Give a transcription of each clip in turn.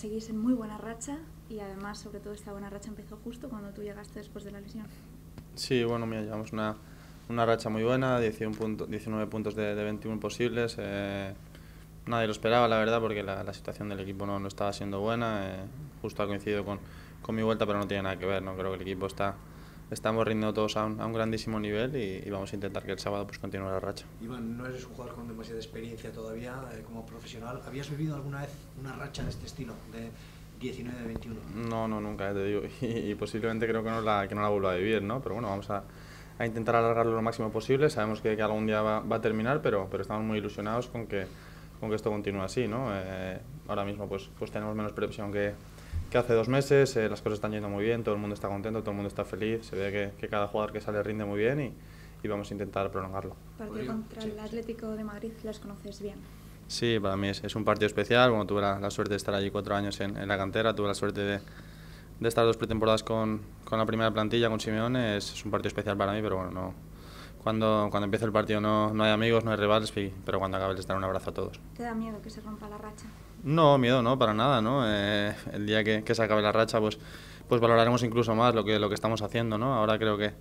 seguís en muy buena racha y además, sobre todo, esta buena racha empezó justo cuando tú llegaste después de la lesión. Sí, bueno, mira, llevamos una racha muy buena, 19 puntos de 21 posibles. Nadie lo esperaba, la verdad, porque la situación del equipo no estaba siendo buena. Justo ha coincidido con mi vuelta, pero no tiene nada que ver, ¿no? Creo que el equipo estamos rindiendo todos a un grandísimo nivel y vamos a intentar que el sábado pues continúe la racha. Iván, no eres un jugador con demasiada experiencia todavía como profesional. ¿Habías vivido alguna vez una racha de este estilo, de 19-21? No, nunca, te digo, y posiblemente creo que no la vuelva a vivir, ¿no? Pero bueno, vamos a intentar alargarlo lo máximo posible. Sabemos que algún día va a terminar, pero estamos muy ilusionados con que esto continúe así, ¿no? Ahora mismo pues tenemos menos presión que hace 2 meses, las cosas están yendo muy bien, todo el mundo está contento, todo el mundo está feliz, se ve que cada jugador que sale rinde muy bien y vamos a intentar prolongarlo. Partido contra el Atlético de Madrid, ¿los conoces bien? Sí, para mí es un partido especial. Bueno, tuve la suerte de estar allí 4 años en la cantera, tuve la suerte de estar 2 pretemporadas con la primera plantilla, con Simeone. Es un partido especial para mí, pero bueno, no, cuando empiece el partido no hay amigos, no hay rivales, pero cuando acabe les daré un abrazo a todos. ¿Te da miedo que se rompa la racha? No, miedo no, para nada, ¿no? El día que se acabe la racha pues valoraremos incluso más lo que estamos haciendo, ¿no? Ahora creo que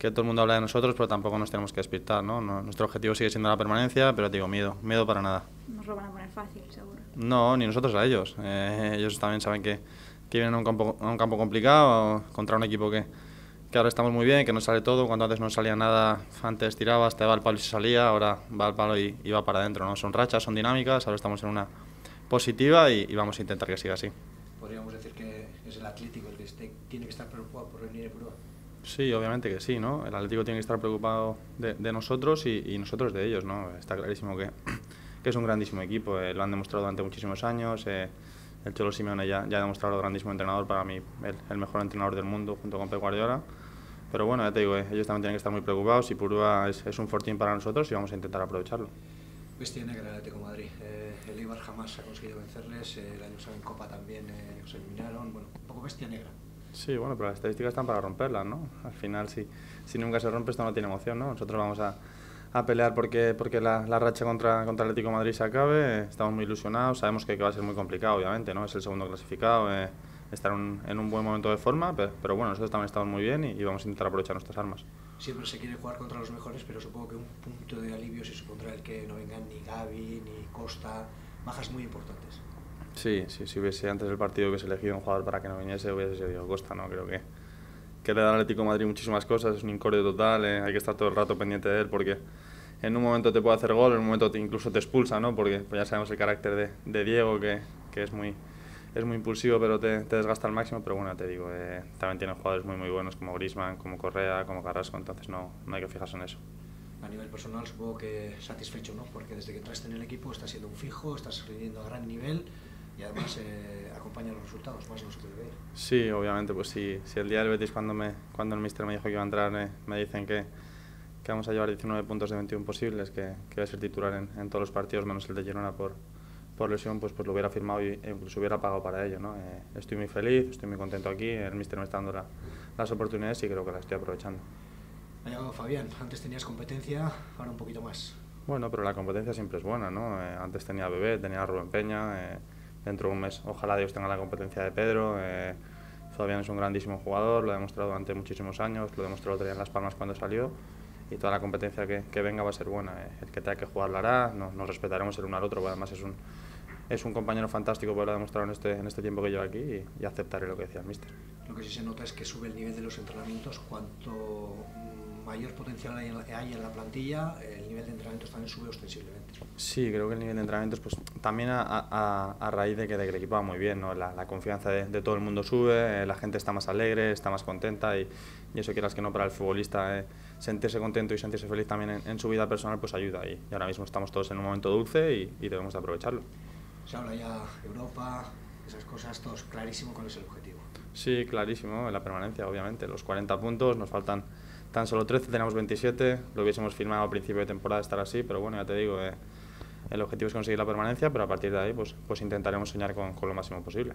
todo el mundo habla de nosotros, pero tampoco nos tenemos que despistar, ¿no? Nuestro objetivo sigue siendo la permanencia, pero te digo, miedo para nada. Nos lo van a poner fácil, seguro. No, ni nosotros a ellos. Ellos también saben que vienen a un campo complicado, contra un equipo que ahora estamos muy bien, que nos sale todo. Cuando antes no salía nada, antes tirabas, te va al palo y se salía, ahora va al palo y va para adentro, ¿no? Son rachas, son dinámicas, ahora estamos en una positiva y vamos a intentar que siga así. ¿Podríamos decir que es el Atlético el que tiene que estar preocupado por venir a prueba? Sí, obviamente que sí, ¿no? El Atlético tiene que estar preocupado de nosotros y nosotros de ellos, ¿no? Está clarísimo que es un grandísimo equipo, lo han demostrado durante muchísimos años. El Cholo Simeone ya ha demostrado el grandísimo entrenador, para mí el mejor entrenador del mundo junto con Pep Guardiola. Pero bueno, ya te digo, ellos también tienen que estar muy preocupados y Purúa es un fortín para nosotros y vamos a intentar aprovecharlo. Bestia negra el Atlético de Madrid. El Eibar jamás ha conseguido vencerles, el año pasado en Copa también os eliminaron. Bueno, un poco bestia negra. Sí, bueno, pero las estadísticas están para romperlas, ¿no? Al final, si nunca se rompe, esto no tiene emoción, ¿no? Nosotros vamos a pelear porque la racha contra el Atlético de Madrid se acabe. Estamos muy ilusionados, sabemos que va a ser muy complicado, obviamente, ¿no? Es el segundo clasificado, estar en un buen momento de forma, pero bueno, nosotros también estamos muy bien y vamos a intentar aprovechar nuestras armas. Siempre se quiere jugar contra los mejores, pero supongo que un punto de alivio se supondrá el que no vengan ni Gavi ni Costa, bajas muy importantes. Sí, si hubiese antes del partido que se elegido un jugador para que no viniese, hubiese sido Diego Costa, ¿no? Creo que le da al Atlético de Madrid muchísimas cosas, es un incógnito total, hay que estar todo el rato pendiente de él porque en un momento te puede hacer gol, en un momento incluso te expulsa, ¿no? Porque pues ya sabemos el carácter de Diego, que es muy impulsivo, pero te desgasta al máximo. Pero bueno, te digo, también tiene jugadores muy buenos como Griezmann, como Correa, como Carrasco, entonces no hay que fijarse en eso. A nivel personal supongo que satisfecho, ¿no? Porque desde que entraste en el equipo estás siendo un fijo, estás rindiendo a gran nivel y además acompaña los resultados, más no se puede ver. Sí, obviamente, pues si el día del Betis cuando el míster me dijo que iba a entrar me dicen que vamos a llevar 19 puntos de 21 posibles, que voy a ser titular en todos los partidos menos el de Girona por lesión, pues lo hubiera firmado e incluso hubiera pagado para ello, ¿no? Estoy muy feliz, estoy muy contento aquí, el míster me está dando las oportunidades y creo que las estoy aprovechando. Ha llegado Fabián, antes tenías competencia, ahora un poquito más. Bueno, pero la competencia siempre es buena, ¿no? Antes tenía a Bebé, tenía a Rubén Peña, dentro de un mes ojalá Dios tenga la competencia de Pedro. Fabián es un grandísimo jugador, lo ha demostrado durante muchísimos años, lo demostró el otro día en Las Palmas cuando salió y toda la competencia que venga va a ser buena. El que tenga que jugar la hará, nos respetaremos el uno al otro, porque además es un compañero fantástico, por lo demostrrar en este tiempo que llevo aquí y aceptaré lo que decía el míster. Lo que sí se nota es que sube el nivel de los entrenamientos. Cuanto mayor potencial hay en la plantilla, el nivel de entrenamientos también sube ostensiblemente. Sí, creo que el nivel de entrenamientos pues también a raíz de que el equipo va muy bien, ¿no? La confianza de todo el mundo sube, la gente está más alegre, está más contenta y eso quieras que no para el futbolista sentirse contento y sentirse feliz también en su vida personal pues ayuda y ahora mismo estamos todos en un momento dulce y debemos de aprovecharlo. Se habla ya Europa, esas cosas, todo es clarísimo cuál es el objetivo. Sí, clarísimo, la permanencia obviamente, los 40 puntos, nos faltan tan solo 13, tenemos 27, lo hubiésemos firmado a principio de temporada estar así, pero bueno, ya te digo, el objetivo es conseguir la permanencia, pero a partir de ahí pues intentaremos soñar con lo máximo posible.